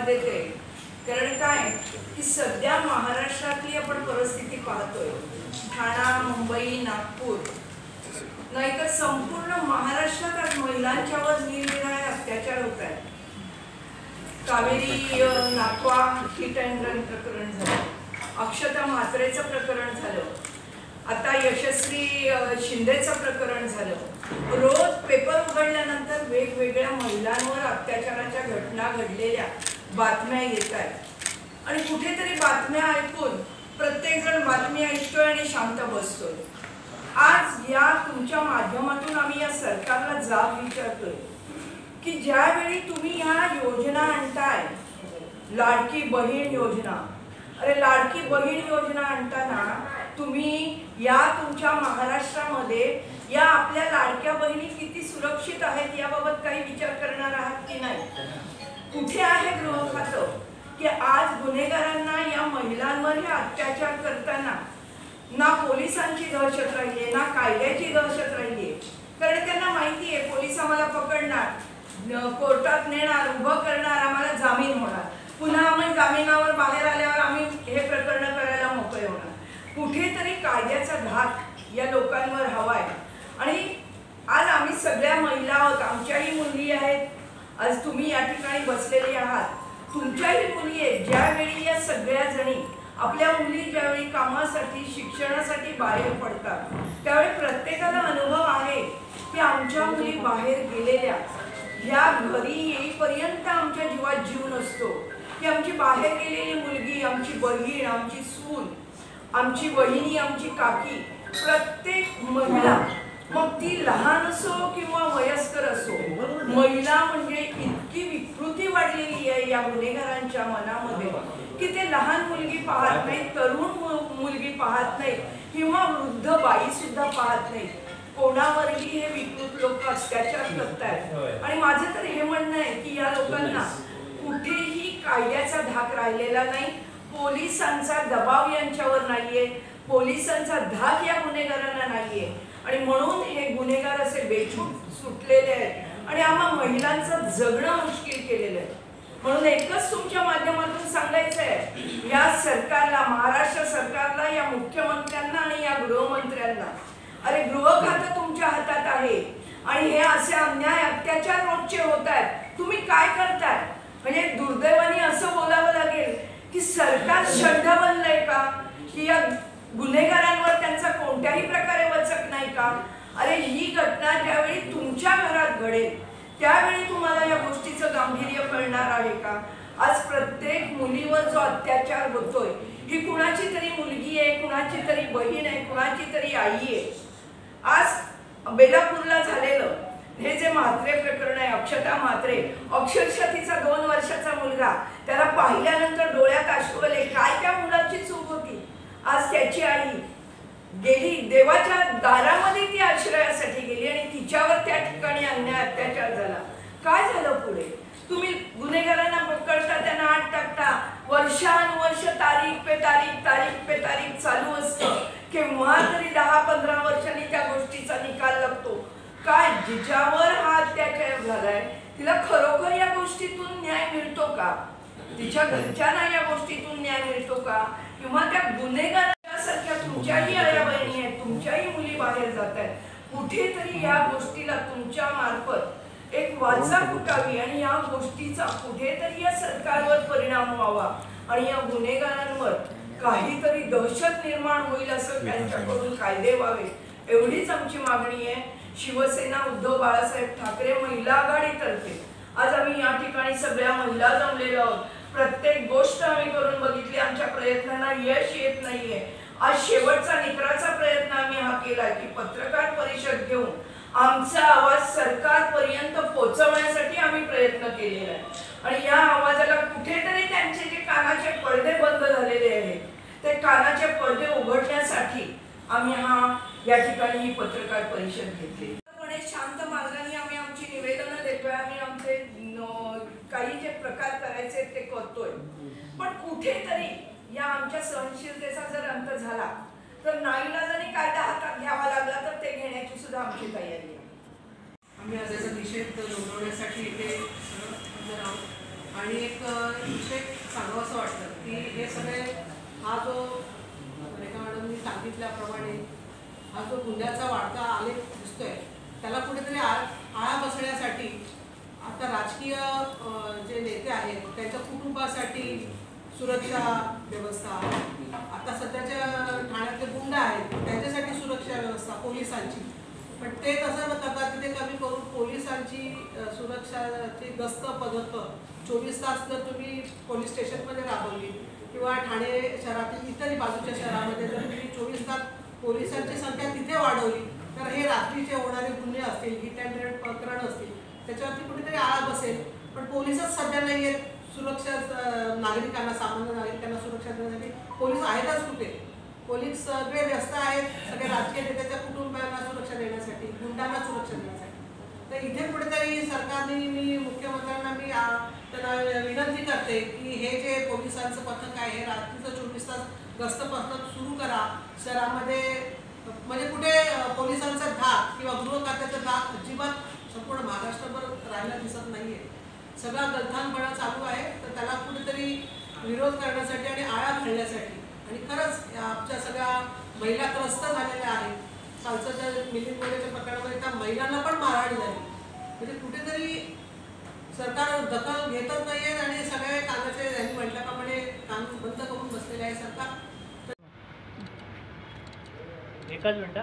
देते, कारण काय की सध्या महाराष्ट्रातली आपण परिस्थिती पाहतोय, ठाणा, मुंबई, नागपूर नाहीतर संपूर्ण महाराष्ट्रात आज महिलांच्यावर निरनिराळे अत्याचार होत आहेत. कावेरी नाकवा हिट अँड रन प्रकरण झालं, अक्षता म्हात्रेचं प्रकरण झालं, आता यशस्वी शिंदेचं प्रकरण झालं. रोज पेपर उघडल्यानंतर वेगवेगळ्या महिलांवर अत्याचाराच्या घटना घडलेल्या बातम्या येत आहेत आणि कुठेतरी बातम्या ऐकून प्रत्येकजण बातमी ऐकतोय आणि शांत बसतोय. आज या तुमच्या माध्यमातून आम्ही या सरकारला जाब विचारतोय की ज्यावेळी तुम्ही या योजना आणताय, लाडकी बहीण योजना, अरे लाडकी बहीण योजना आणताना तुम्ही या तुमच्या महाराष्ट्रामध्ये या आपल्या लाडक्या बहिणी किती सुरक्षित आहेत याबाबत काही विचार करणार आहात की नाही? कुठे आहे गृह खातं की आज गुन्हेगारांना, या महिलांवर हे अत्याचार करताना ना पोलिसांची दहशत राहिली, ना कायद्याची दहशत राहिली, कारण त्यांना माहिती आहे पोलीस आम्हाला पकडणार, कोर्टात नेणार, उभं करणार, आम्हाला जामीन होणार, पुन्हा आम्ही जामिनावर बाहेर आल्यावर आम्ही हे प्रकरण करायला मोकळे होणार. कुठेतरी कायद्याचा धाक या लोकांवर हवाय आणि आज आम्ही सगळ्या महिला आहोत, आमच्याही मुली आहेत, आज तुम्ही या ठिकाणी बसलेली आहात, तुमच्याही मुली आहेत. ज्यावेळी या सगळ्या जणी आपल्या मुली ज्यावेळी कामासाठी, शिक्षणासाठी बाहेर पडतात त्यावेळी प्रत्येकाला अनुभव आहे की आमच्या मुली बाहेर गेलेल्या ह्या घरी येईपर्यंत आमच्या जीवात जीव नसतो, की आमची बाहेर गेलेली मुलगी, आमची बहीण, आमची सून, आमची वहिनी, आमची काकी, प्रत्येक महिला, मग ती लहान असो किंवा वयस्कर असो, महिला म्हणजे इतकी विकृती वाढलेली आहे या गुन्हेगारांच्या मनामध्ये की ते लहान मुलगी पाहत नाही, तरुण मुलगी पाहत नाही किंवा वृद्ध बाई सुद्धा पाहत नाही, कोणावरही हे विकृत लोक अत्याचार करतात. आणि माझं तर हे म्हणणं आहे की या लोकांना कुठेही कायद्याचा धाक राहिलेला नाही, पोलिसांचा दबाव यांच्यावर नाहीये, पोलिसांचा धाक या गुन्हेगारांना नाहीये आणि म्हणून हे गुन्हेगार असे बेछूट सुटलेले आहेत आणि आम्हा महिलांचं जगणं मुश्किल केलेलं आहे. म्हणून एकच तुमच्या माध्यमातून सांगायचं आहे या सरकारला, महाराष्ट्र सरकारला, या मुख्यमंत्र्यांना आणि या गृहमंत्र्यांना, अरे गृह खातं तुमच्या हातात आहे आणि हे असे अन्याय, अत्याचार रोजचे होत आहेत, तुम्ही काय करताय? म्हणजे दुर्दैवाने असं बोलावं लागेल की सरकार षड्ड बनलंय का, की या गुन्हेगारांवर त्यांचा कोणत्याही प्रकारे वचक नाही का? अरे ही घटना ज्यावेळी तुमच्या घरात घडेल त्यावेळी तुम्हाला या गोष्टीचं गांभीर्य कळणार आहे का? आज प्रत्येक मुलीवर जो अत्याचार होतोय, ही कुणाची तरी मुलगी आहे, कुणाची तरी बहीण आहे, कुणाची तरी आई आहे. आज बेलापूरला झालेलं हे जे म्हात्रे प्रकरण आहे, अक्षता म्हात्रे, अक्षरशः तिचा 2 वर्षाचा मुलगा, त्याला पाहिल्यानंतर डोळ्यात अश्रू आले. काय त्या मुलाची चूक होती? आज त्याची आई गेली देवाच्या दारामध्ये, ती आश्रयासाठी गेली आणि तिच्यावर त्या ठिकाणी अन्याय, अत्याचार झाला. काय झालं पुढे? तुम्ही गुन्हेगारांना पकडता, त्यांना आत टाकता, वर्षानुवर्ष तारीख पे तारीख, तारीख पे तारीख चालू असतं. केव्हा तरी 10-15 वर्षांनी त्या गोष्टीचा निकाल लागतो. काय जिच्यावर हा अत्याचार झालाय तिला खरोखर या गोष्टीतून न्याय मिळतो का? तिच्या घरच्यांना या गोष्टीतून न्याय मिळतो का? किंवा त्या गुन्हेगारांसारख्या तुमच्याही आया बहिणी आहेत, तुमच्याही मुली बाहेर जात आहेत, कुठेतरी या गोष्टीला तुमच्या मार्फत एक वाचा फुटावी आणि या गोष्टीचा कुठेतरी या सरकारवर परिणाम व्हावा आणि या गुन्हेगारांवर काहीतरी दहशत निर्माण होईल, असं त्यांच्याकडून कायदे व्हावे, एवढीच आमची मागणी आहे. शिवसेना उद्धव बाळासाहेब ठाकरे महिला आघाडीतर्फे आज आम्ही या ठिकाणी सगळ्या महिला जमलेलो आहोत. प्रत्येक गोष्ट आम्ही करून बघितली, आमच्या प्रयत्नांना यश येत नाहीये. आज शेवटचा निकराचा प्रयत्न आम्ही हा केला की पत्रकार परिषद घेऊन आमचा आवाज सरकारपर्यंत पोहोचवण्यासाठी आम्ही प्रयत्न केलेला आहे आणि या आवाजाला कुठेतरी त्यांचे जे कानाचे पडदे बंद झालेले आहेत ते कानाचे पडदे उघडण्यासाठी आम्ही या ठिकाणी ही पत्रकार परिषद घेतली. शांत मार्गाने आम्ही आमची निवेदनं देतोय, आम्ही आमचे काही जे प्रकार करायचे ते करतोय, पण कुठेतरी या आमच्या सहनशीलतेचा जर अंत झाला तर नाईलाजाने कायदा हातात घ्यावा लागला तर ते घेण्याची सुद्धा आमची तयारी आहे. आम्ही आज याचा निषेध नोंदवण्यासाठी इथे हजर आहोत. आणि एक विषय सांगावंसं वाटतं की हे सगळे हा जो रेखा मॅडमनी सांगितल्याप्रमाणे हा जो गुन्ह्याचा वाढता आलेख दिसतोय त्याला कुठेतरी आळा बसण्यासाठी आता राजकीय जे नेते आहेत त्यांच्या कुटुंबासाठी सुरक्षा व्यवस्था, आता सध्याच्या ठाण्यातले गुंड आहेत त्यांच्यासाठी सुरक्षा व्यवस्था पोलिसांची, पण ते तसं न करता तिथे कमी करून पोलिसांची सुरक्षाची गस्त पद्धत 24 तास जर तुम्ही पोलीस स्टेशनमध्ये राबवली किंवा ठाणे शहरातील इतरही बाजूच्या शहरामध्ये जर तुम्ही 24 तास पोलिसांची संख्या तिथे वाढवली तर हे रात्रीचे होणारे गुन्हे असतील, हिट अँड रन प्रकरण असतील त्याच्यावरती कुठेतरी आळा बसेल. पण पोलिसच सध्या नाही आहेत सुरक्षा नागरिकांना, सामान्य नागरिकांना सुरक्षा देण्यासाठी. पोलीस आहेतच कुठे? पोलीस सगळे व्यस्त आहेत सगळे राजकीय नेत्याच्या कुटुंबांना सुरक्षा देण्यासाठी, गुंडांना सुरक्षा देण्यासाठी. तर इथे कुठेतरी सरकारने, मी मुख्यमंत्र्यांना मी त्यांना विनंती करते की हे जे पोलिसांचं पथक आहे हे रात्रीचं 24 तास गस्त पथक सुरू करा शहरामध्ये. म्हणजे कुठे पोलिसांचा धाक किंवा गृह खात्याचा धाक अजिबात संपूर्ण महाराष्ट्रभर राहायला दिसत नाहीये. सगळा गलथानपणा चालू आहे. तर त्याला कुठेतरी विरोध करण्यासाठी आणि आळा घालण्यासाठी, आणि खरंच आमच्या सगळ्या महिला त्रस्त झालेल्या आहेत. कालचं त्या मिलिंद मोरेच्या प्रकरणामध्ये त्या महिलांना पण मारहाण झाली. म्हणजे कुठेतरी सरकार दखल घेतच नाहीये आणि सगळे कामाचे यांनी म्हटल्याप्रमाणे काम बंद करून बसलेले आहे सरकार. एकच मिनिट.